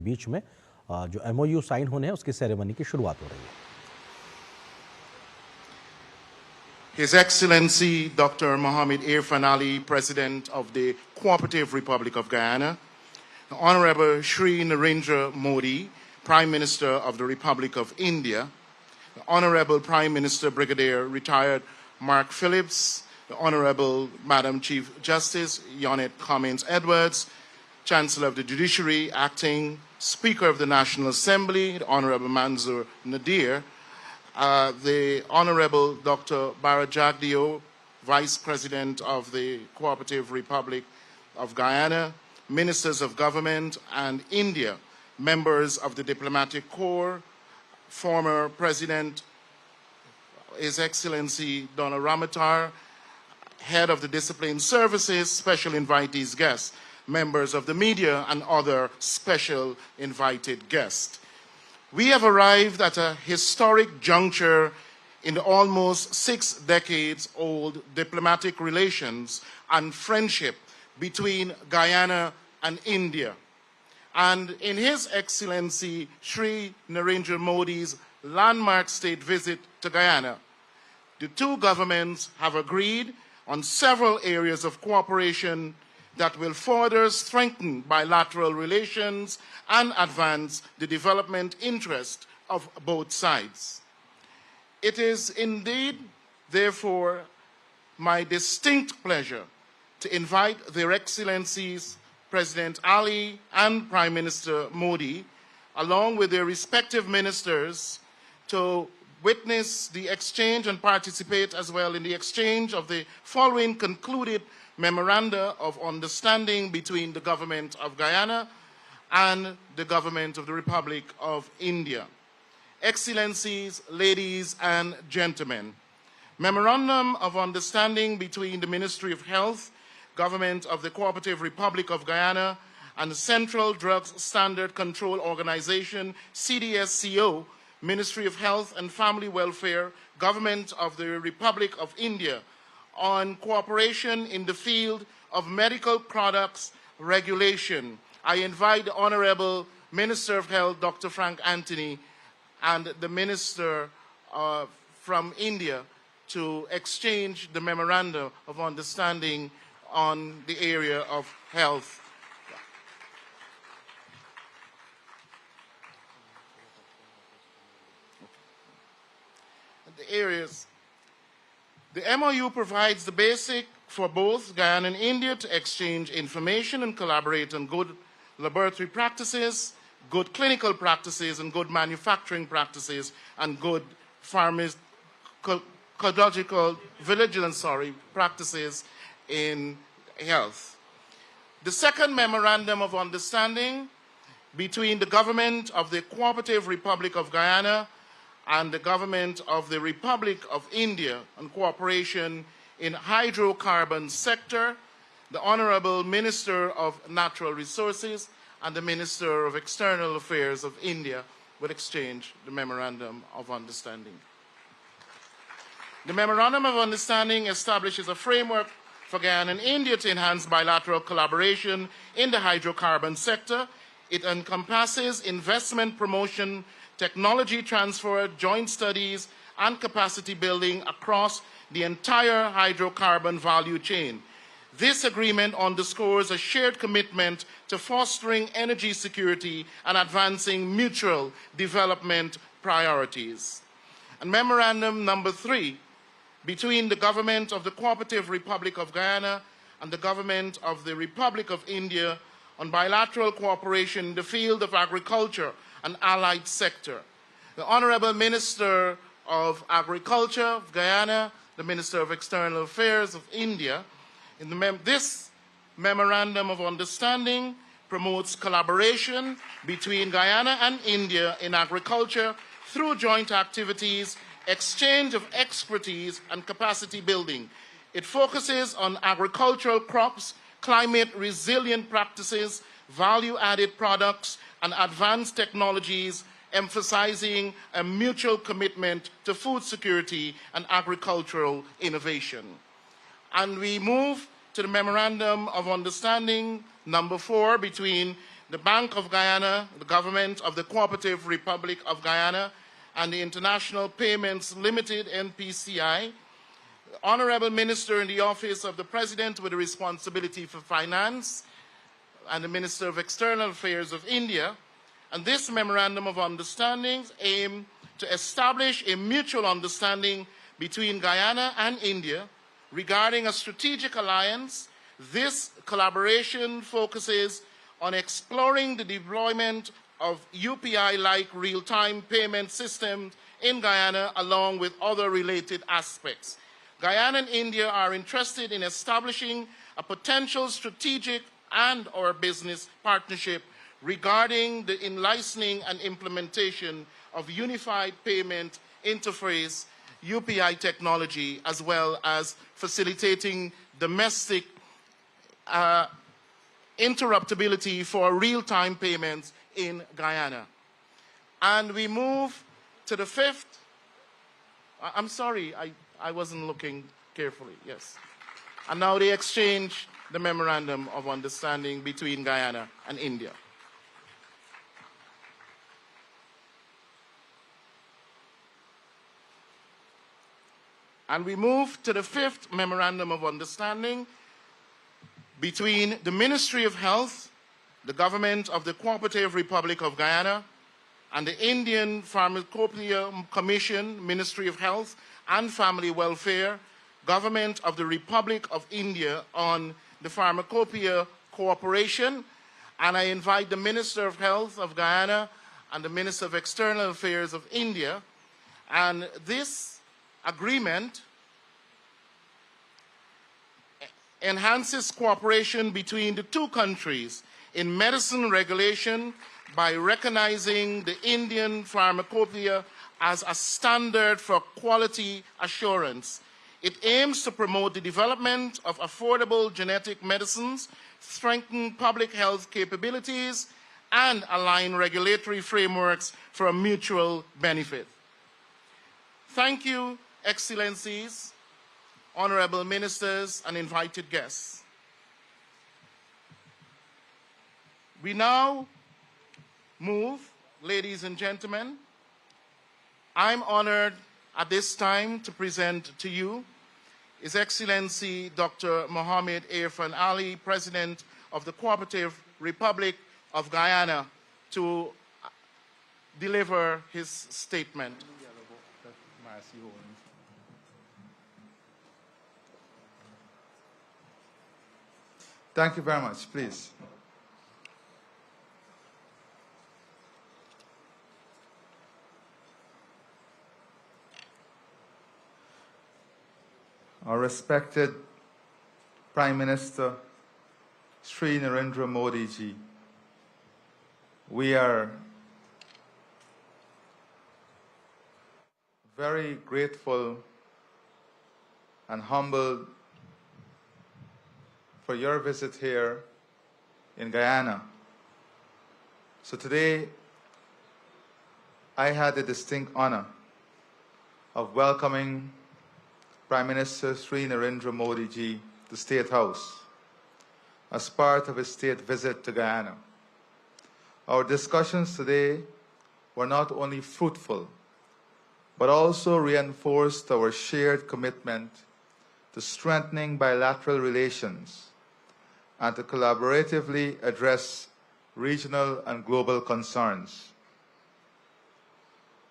बीच में जो MOU sign होने हैं उसकी सेरेमनी की शुरुआत हो रही है। His Excellency Dr. Mohammed Irfan Ali, President of the Cooperative Republic of Guyana, the Honorable Shri Narendra Modi, Prime Minister of the Republic of India, the Honorable Prime Minister Brigadier Retired Mark Phillips, the Honorable Madam Chief Justice Yonette Cummins Edwards, Chancellor of the Judiciary, Acting Speaker of the National Assembly, the Honorable Manzoor Nadir, the Honorable Dr. Barajagdio, Vice President of the Cooperative Republic of Guyana, Ministers of Government and India, members of the Diplomatic Corps, former President, His Excellency Donna Ramatar, Head of the Discipline Services, special invitees guests, members of the media, and other special invited guests. We have arrived at a historic juncture in the almost 6 decades old diplomatic relations and friendship between Guyana and India. And in His Excellency Shri Narendra Modi's landmark state visit to Guyana, the two governments have agreed on several areas of cooperation that will further strengthen bilateral relations and advance the development interest of both sides. It is indeed, therefore, my distinct pleasure to invite Their Excellencies President Ali and Prime Minister Modi, along with their respective ministers, to witness the exchange and participate as well in the exchange of the following concluded Memoranda of Understanding between the Government of Guyana and the Government of the Republic of India. Excellencies, ladies and gentlemen, Memorandum of Understanding between the Ministry of Health, Government of the Cooperative Republic of Guyana, and the Central Drugs Standard Control Organization, CDSCO, Ministry of Health and Family Welfare, Government of the Republic of India, on cooperation in the field of medical products regulation. I invite the Honorable Minister of Health, Dr. Frank Anthony, and the Minister from India to exchange the Memorandum of Understanding on the area of health. The areas. The MOU provides the basic for both Guyana and India to exchange information and collaborate on good laboratory practices, good clinical practices, and good manufacturing practices, and good pharmacological vigilance practices in health. The second Memorandum of Understanding between the Government of the Cooperative Republic of Guyana and the Government of the Republic of India on cooperation in hydrocarbon sector, the Honorable Minister of Natural Resources and the Minister of External Affairs of India will exchange the Memorandum of Understanding. The Memorandum of Understanding establishes a framework for Guyana and India to enhance bilateral collaboration in the hydrocarbon sector. It encompasses investment promotion, technology transfer, joint studies, and capacity building across the entire hydrocarbon value chain. This agreement underscores a shared commitment to fostering energy security and advancing mutual development priorities. And Memorandum number 3, between the Government of the Cooperative Republic of Guyana and the Government of the Republic of India on bilateral cooperation in the field of agriculture and allied sector. The Honorable Minister of Agriculture of Guyana, the Minister of External Affairs of India, this Memorandum of Understanding promotes collaboration between Guyana and India in agriculture through joint activities, exchange of expertise, and capacity building. It focuses on agricultural crops, climate resilient practices, value-added products, and advanced technologies, emphasizing a mutual commitment to food security and agricultural innovation. And we move to the Memorandum of Understanding number 4 between the Bank of Guyana, the Government of the Cooperative Republic of Guyana, and the International Payments Limited, NPCI, Honorable Minister in the Office of the President with the responsibility for finance, and the Minister of External Affairs of India. And this Memorandum of Understanding aims to establish a mutual understanding between Guyana and India regarding a strategic alliance. This collaboration focuses on exploring the deployment of UPI-like real-time payment systems in Guyana, along with other related aspects. Guyana and India are interested in establishing a potential strategic and/or business partnership regarding the in-licensing and implementation of unified payment interface UPI technology, as well as facilitating domestic interruptibility for real-time payments in Guyana. And we move to the fifth. I'm sorry, I wasn't looking carefully, yes. And now they exchange the Memorandum of Understanding between Guyana and India. And we move to the fifth Memorandum of Understanding between the Ministry of Health, the Government of the Cooperative Republic of Guyana, and the Indian Pharmacopoeia Commission, Ministry of Health and Family Welfare, Government of the Republic of India on the Pharmacopoeia Cooperation. And I invite the Minister of Health of Guyana and the Minister of External Affairs of India. And this agreement enhances cooperation between the two countries in medicine regulation by recognizing the Indian pharmacopoeia as a standard for quality assurance. It aims to promote the development of affordable genetic medicines, strengthen public health capabilities, and align regulatory frameworks for a mutual benefit. Thank you, Excellencies, Honorable Ministers, and invited guests. We now move, ladies and gentlemen. I'm honored at this time to present to you His Excellency Dr. Mohammed Irfan Ali, President of the Cooperative Republic of Guyana, to deliver his statement. Thank you very much. Please. Our respected Prime Minister, Sri Narendra Modi ji, we are very grateful and humbled for your visit here in Guyana. So today, I had the distinct honor of welcoming Prime Minister Sri Narendra Modi ji to State House as part of his state visit to Guyana. Our discussions today were not only fruitful, but also reinforced our shared commitment to strengthening bilateral relations and to collaboratively address regional and global concerns.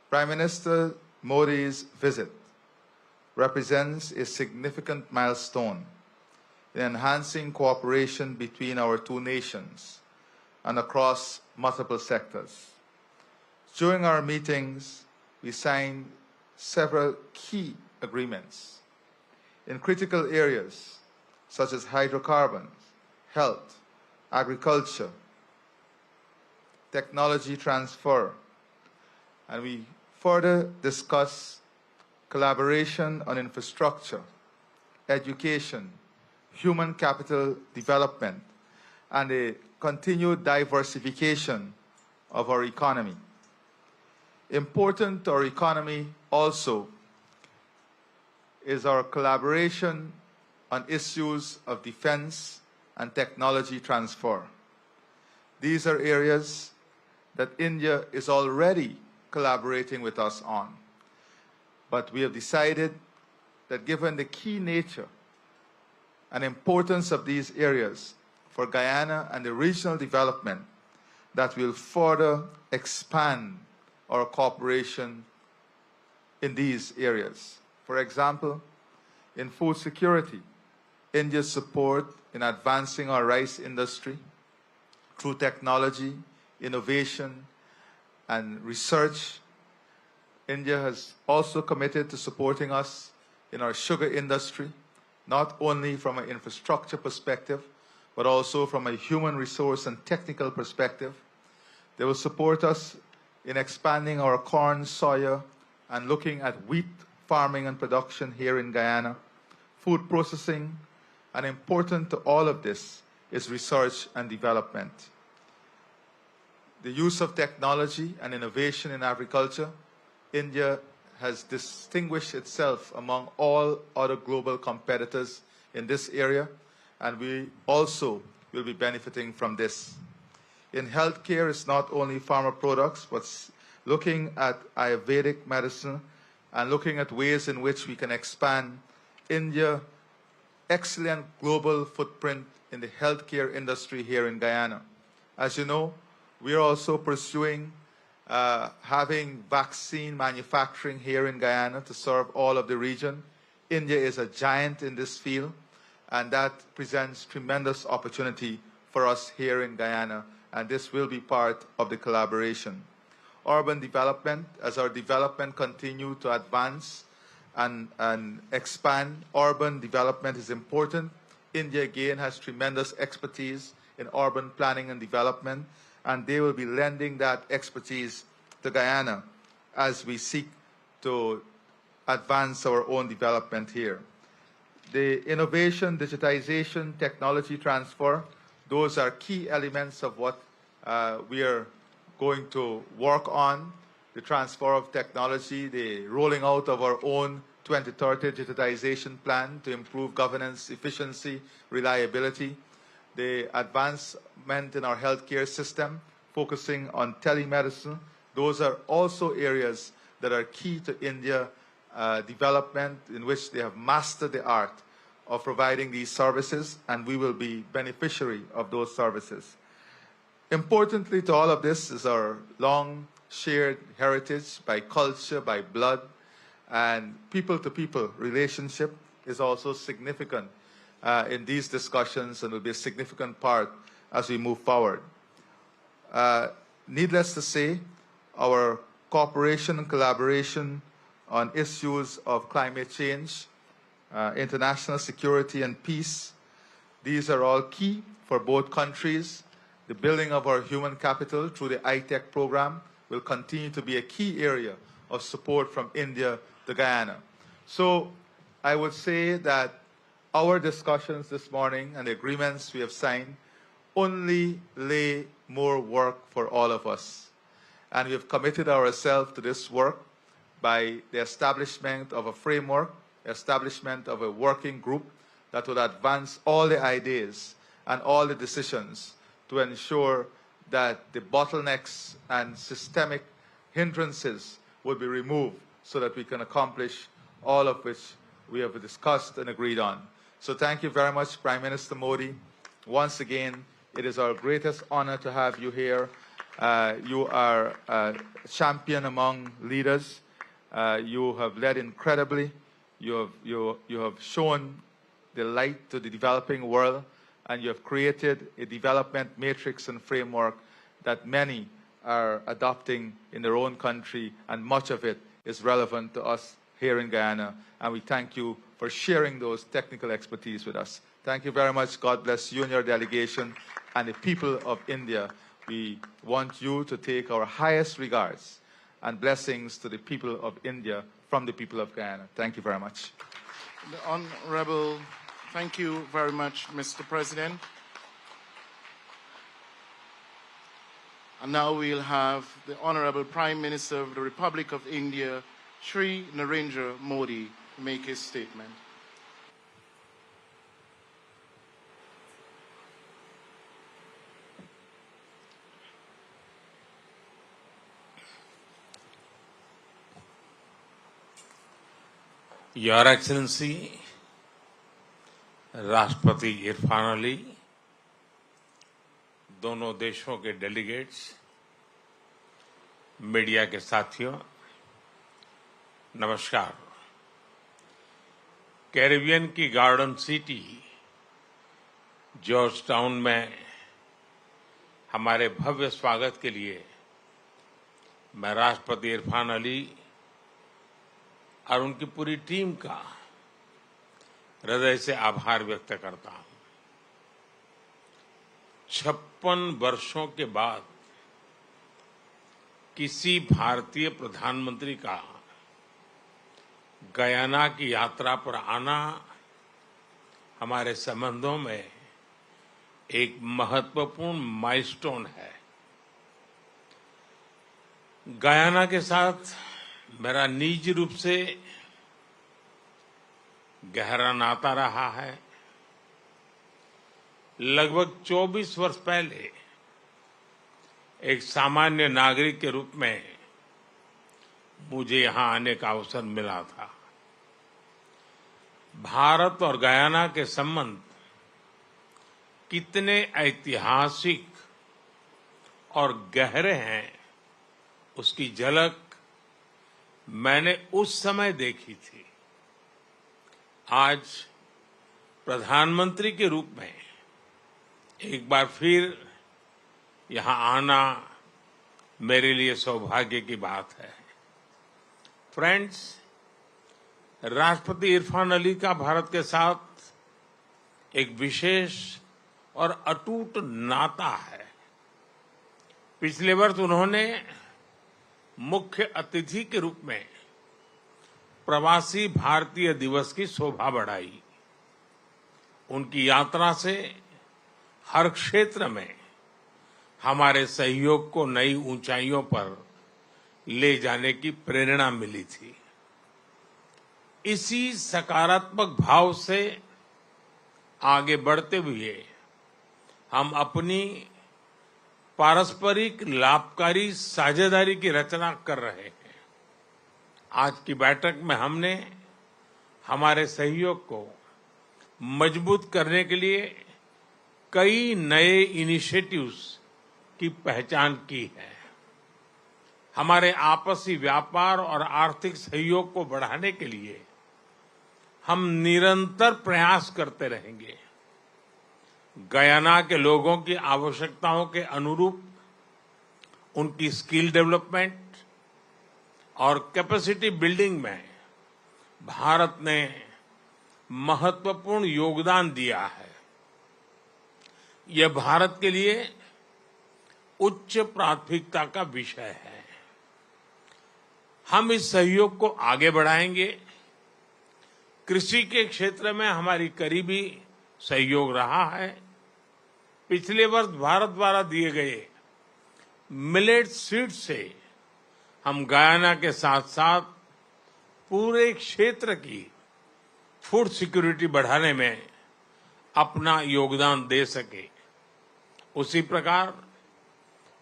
Prime Minister Modi's visit represents a significant milestone in enhancing cooperation between our two nations and across multiple sectors. During our meetings, we signed several key agreements in critical areas such as hydrocarbons, health, agriculture, technology transfer, and we further discuss collaboration on infrastructure, education, human capital development, and a continued diversification of our economy. Important to our economy also is our collaboration on issues of defense and technology transfer. These are areas that India is already collaborating with us on. But we have decided that given the key nature and importance of these areas for Guyana and the regional development, that we'll further expand our cooperation in these areas. For example, in food security, India's support in advancing our rice industry through technology, innovation, and research. India has also committed to supporting us in our sugar industry, not only from an infrastructure perspective, but also from a human resource and technical perspective. They will support us in expanding our corn, soya, and looking at wheat farming and production here in Guyana, food processing, and important to all of this is research and development. The use of technology and innovation in agriculture, India has distinguished itself among all other global competitors in this area, and we also will be benefiting from this. In healthcare, it's not only pharma products, but looking at Ayurvedic medicine and looking at ways in which we can expand India's excellent global footprint in the healthcare industry here in Guyana. As you know, we are also pursuing having vaccine manufacturing here in Guyana to serve all of the region. India is a giant in this field, and that presents tremendous opportunity for us here in Guyana, and this will be part of the collaboration. Urban development, as our development continue to advance and expand, urban development is important. India again has tremendous expertise in urban planning and development, and they will be lending that expertise to Guyana as we seek to advance our own development here. The innovation, digitization, technology transfer, those are key elements of what we are going to work on. The transfer of technology, the rolling out of our own 2030 digitization plan to improve governance, efficiency, reliability, the advancement in our healthcare system, focusing on telemedicine. Those are also areas that are key to India development, in which they have mastered the art of providing these services, and we will be beneficiary of those services. Importantly to all of this is our long shared heritage by culture, by blood, and people-to-people relationship is also significant in these discussions and will be a significant part as we move forward. Needless to say, our cooperation and collaboration on issues of climate change, international security and peace, these are all key for both countries. The building of our human capital through the ITEC program will continue to be a key area of support from India to Guyana. So I would say that our discussions this morning and the agreements we have signed only lay more work for all of us. And we have committed ourselves to this work by the establishment of a framework, establishment of a working group that will advance all the ideas and all the decisions to ensure that the bottlenecks and systemic hindrances will be removed so that we can accomplish all of which we have discussed and agreed on. So thank you very much, Prime Minister Modi. Once again, it is our greatest honor to have you here. You are a champion among leaders. You have led incredibly. You have shown the light to the developing world, and you have created a development matrix and framework that many are adopting in their own country, and much of it is relevant to us here in Guyana. And we thank you for sharing those technical expertise with us. Thank you very much. God bless you and your delegation and the people of India. We want you to take our highest regards and blessings to the people of India from the people of Guyana. Thank you very much. The Honorable, thank you very much, Mr. President. And now we'll have the Honorable Prime Minister of the Republic of India, Shri Narendra Modi, make his statement. Your Excellency, राष्ट्रपति इरफान अली, दोनों देशों के delegates, media के साथियों, नमस्कार। Caribbean की garden city George town में हमारे भव्य स्वागत के लिए मैं राष्ट्रपति इरफान अली और उनकी पूरी टीम का हृदय से आभार व्यक्त करता हूं। 56 वर्षों के बाद किसी भारतीय प्रधानमंत्री का गयाना की यात्रा पर आना हमारे संबंधों में एक महत्वपूर्ण माइलस्टोन है। गयाना के साथ मेरा निजी रूप से गहरा नाता रहा है। लगभग 24 वर्ष पहले एक सामान्य नागरिक के रूप में मुझे यहां आने का अवसर मिला था। भारत और गयाना के संबंध कितने ऐतिहासिक और गहरे हैं, उसकी झलक मैंने उस समय देखी थी। आज प्रधानमंत्री के रूप में एक बार फिर यहां आना मेरे लिए सौभाग्य की बात है। फ्रेंड्स, राष्ट्रपति इरफान अली का भारत के साथ एक विशेष और अटूट नाता है। पिछले वर्ष उन्होंने मुख्य अतिथि के रूप में प्रवासी भारतीय दिवस की शोभा बढ़ाई। उनकी यात्रा से हर क्षेत्र में हमारे सहयोग को नई ऊंचाइयों पर ले जाने की प्रेरणा मिली थी। इसी सकारात्मक भाव से आगे बढ़ते हुए हम अपनी पारस्परिक लाभकारी साझेदारी की रचना कर रहे हैं। आज की बैठक में हमने हमारे सहयोग को मजबूत करने के लिए कई नए इनिशिएटिव्स की पहचान की है। हमारे आपसी व्यापार और आर्थिक सहयोग को बढ़ाने के लिए हम निरंतर प्रयास करते रहेंगे। गयाना के लोगों की आवश्यकताओं के अनुरूप उनकी स्किल डेवलपमेंट और कैपेसिटी बिल्डिंग में भारत ने महत्वपूर्ण योगदान दिया है। यह भारत के लिए उच्च प्राथमिकता का विषय है। हम इस सहयोग को आगे बढ़ाएंगे। कृषि के क्षेत्र में हमारी करीबी सहयोग रहा है। पिछले वर्ष भारत द्वारा दिए गए मिलेट सीड से हम गयाना के साथ साथ पूरे क्षेत्र की फूड सिक्योरिटी बढ़ाने में अपना योगदान दे सके। उसी प्रकार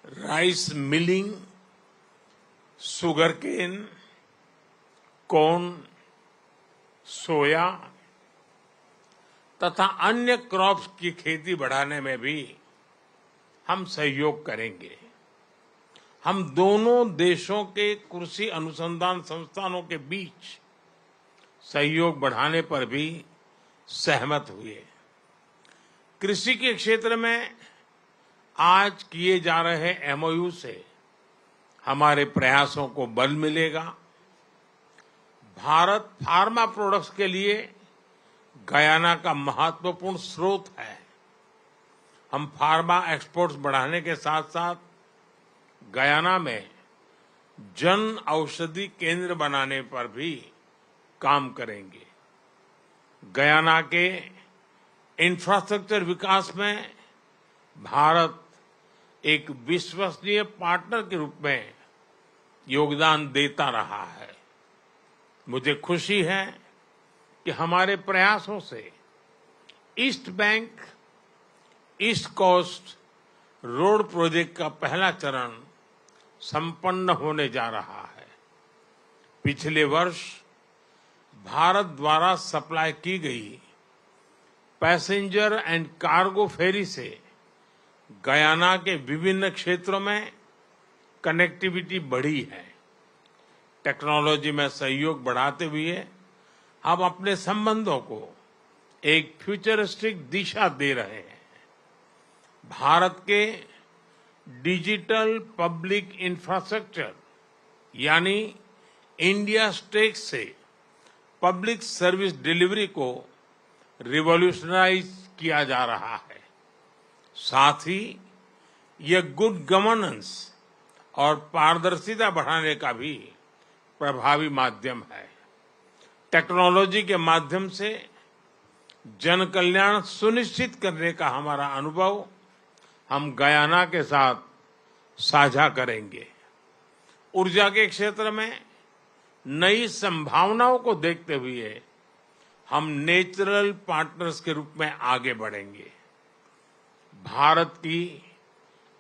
राइस मिलिंग, शुगरकेन, कॉर्न, सोया तथा अन्य क्रॉप्स की खेती बढ़ाने में भी हम सहयोग करेंगे। हम दोनों देशों के कृषि अनुसंधान संस्थानों के बीच सहयोग बढ़ाने पर भी सहमत हुए। कृषि के क्षेत्र में आज किए जा रहे MOU से हमारे प्रयासों को बल मिलेगा। भारत फार्मा प्रोडक्ट्स के लिए गयाना का महत्वपूर्ण स्रोत है। हम फार्मा एक्सपोर्ट्स बढ़ाने के साथ साथ गयाना में जन औषधि केंद्र बनाने पर भी काम करेंगे। गयाना के इंफ्रास्ट्रक्चर विकास में भारत एक विश्वसनीय पार्टनर के रूप में योगदान देता रहा है। मुझे खुशी है कि हमारे प्रयासों से east bank east coast road project का पहला चरण संपन्न होने जा रहा है। पिछले वर्ष भारत द्वारा सप्लाई की गई पैसेंजर एंड कार्गो फेरी से गयाना के विभिन्न क्षेत्रों में कनेक्टिविटी बढ़ी है। टेक्नोलॉजी में सहयोग बढ़ाते हुए हम अपने संबंधों को एक फ्यूचरिस्टिक दिशा दे रहे हैं। भारत के डिजिटल पब्लिक इंफ्रास्ट्रक्चर यानी इंडिया स्टेक से पब्लिक सर्विस डिलीवरी को रिवॉल्यूशनाइज किया जा रहा है। साथ ही यह गुड गवर्नेंस और पारदर्शिता बढ़ाने का भी प्रभावी माध्यम है। टेक्नोलॉजी के माध्यम से जन कल्याण सुनिश्चित करने का हमारा अनुभव हम गयाना के साथ साझा करेंगे। ऊर्जा के क्षेत्र में नई संभावनाओं को देखते हुए हम नेचुरल पार्टनर्स के रूप में आगे बढ़ेंगे। भारत की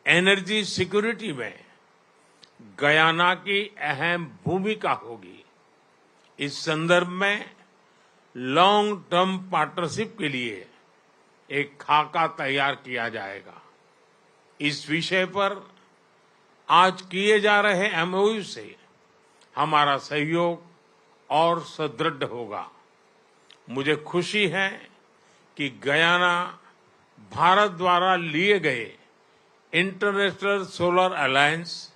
एनर्जी सिक्योरिटी में गयाना की अहम भूमिका होगी। इस संदर्भ में लॉन्ग टर्म पार्टनरशिप के लिए एक खाका तैयार किया जाएगा। इस विषय पर आज किए जा रहे एमओयू से हमारा सहयोग और सुदृढ़ होगा। मुझे खुशी है कि गयाना भारत द्वारा लिए गए international solar alliance,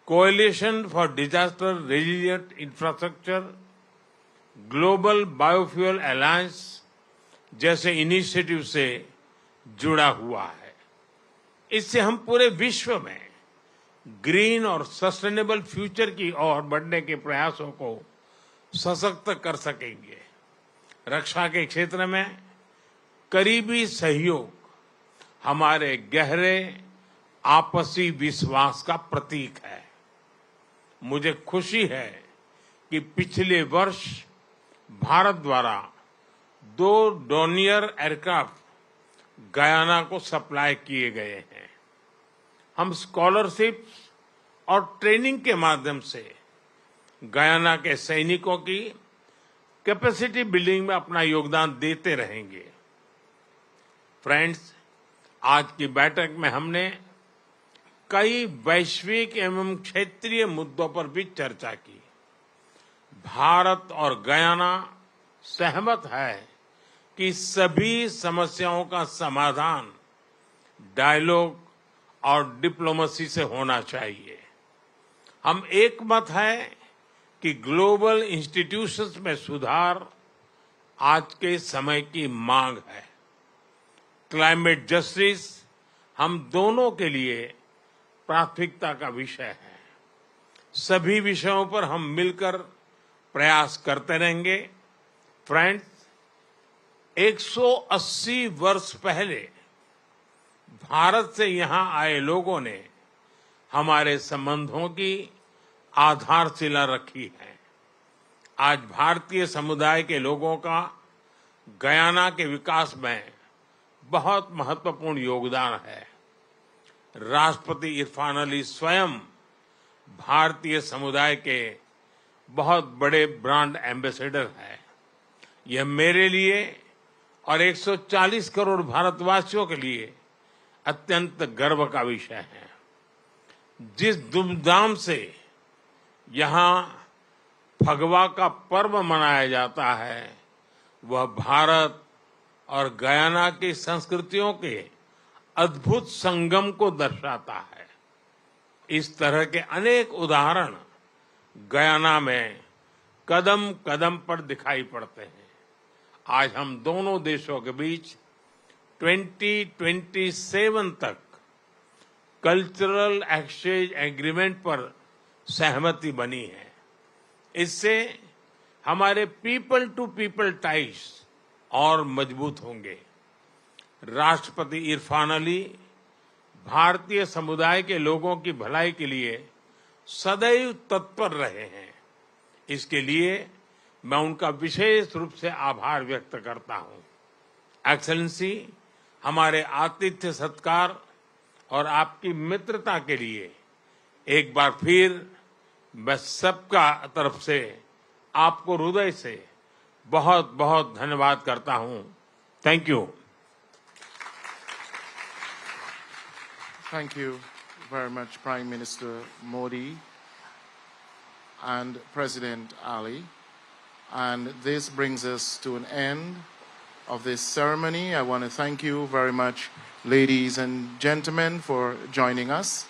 coalition for disaster resilient infrastructure, global biofuel alliance जैसे इनिशिएटिव से जुड़ा हुआ है। इससे हम पूरे विश्व में ग्रीन और सस्टेनेबल फ्यूचर की ओर बढ़ने के प्रयासों को सशक्त कर सकेंगे। रक्षा के क्षेत्र में करीबी सहयोग हमारे गहरे आपसी विश्वास का प्रतीक है। मुझे खुशी है कि पिछले वर्ष भारत द्वारा 2 डोनियर एयरक्राफ्ट गयाना को सप्लाई किए गए हैं। हम स्कॉलरशिप और ट्रेनिंग के माध्यम से गयाना के सैनिकों की कैपेसिटी बिल्डिंग में अपना योगदान देते रहेंगे। फ्रेंड्स, आज की बैठक में हमने कई वैश्विक एवं क्षेत्रीय मुद्दों पर भी चर्चा की। भारत और गयाना सहमत है कि सभी समस्याओं का समाधान डायलॉग और डिप्लोमेसी से होना चाहिए। हम एकमत है कि ग्लोबल इंस्टीट्यूशंस में सुधार आज के समय की मांग है। क्लाइमेट जस्टिस हम दोनों के लिए प्राथमिकता का विषय है। सभी विषयों पर हम मिलकर प्रयास करते रहेंगे। फ्रेंड्स, 180 वर्ष पहले भारत से यहां आए लोगों ने हमारे संबंधों की आधारशिला रखी है। आज भारतीय समुदाय के लोगों का गयाना के विकास में बहुत महत्वपूर्ण योगदान है। राष्ट्रपति इरफान अली स्वयं भारतीय समुदाय के बहुत बड़े ब्रांड एम्बेसडर हैं। यह मेरे लिए और 140 करोड़ भारतवासियों के लिए अत्यंत गर्व का विषय है। जिस धूमधाम से यहां फगवा का पर्व मनाया जाता है वह भारत और गयाना की संस्कृतियों के अद्भुत संगम को दर्शाता है। इस तरह के अनेक उदाहरण गयाना में कदम कदम पर दिखाई पड़ते हैं। आज हम दोनों देशों के बीच 2027 तक कल्चरल एक्सचेंज एग्रीमेंट पर सहमति बनी है। इससे हमारे पीपल टू पीपल टाइज और मजबूत होंगे। राष्ट्रपति इरफान अली भारतीय समुदाय के लोगों की भलाई के लिए सदैव तत्पर रहे हैं। इसके लिए मैं उनका विशेष रूप से आभार व्यक्त करता हूं। एक्सेलेंसी, हमारे आतिथ्य सत्कार और आपकी मित्रता के लिए एक बार फिर मैं सबका तरफ से आपको हृदय से बहुत बहुत धन्यवाद करता हूं। Thank you. Thank you very much, Prime Minister Modi and President Ali. And this brings us to an end of this ceremony. I want to thank you very much, ladies and gentlemen, for joining us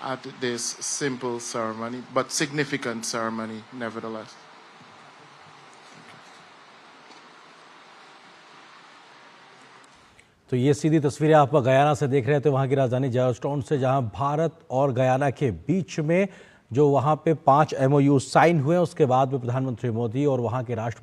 at this simple ceremony, but significant ceremony nevertheless. तो ये सीधी तस्वीरें आप Guyana से देख रहे थे, वहाँ की राजधानी जॉर्जटाउन से, जहाँ भारत और गयाना के बीच में जो वहाँ पे 5 MOU साइन हुए, उसके बाद में प्रधानमंत्री मोदी और वहाँ के राष्ट्रपति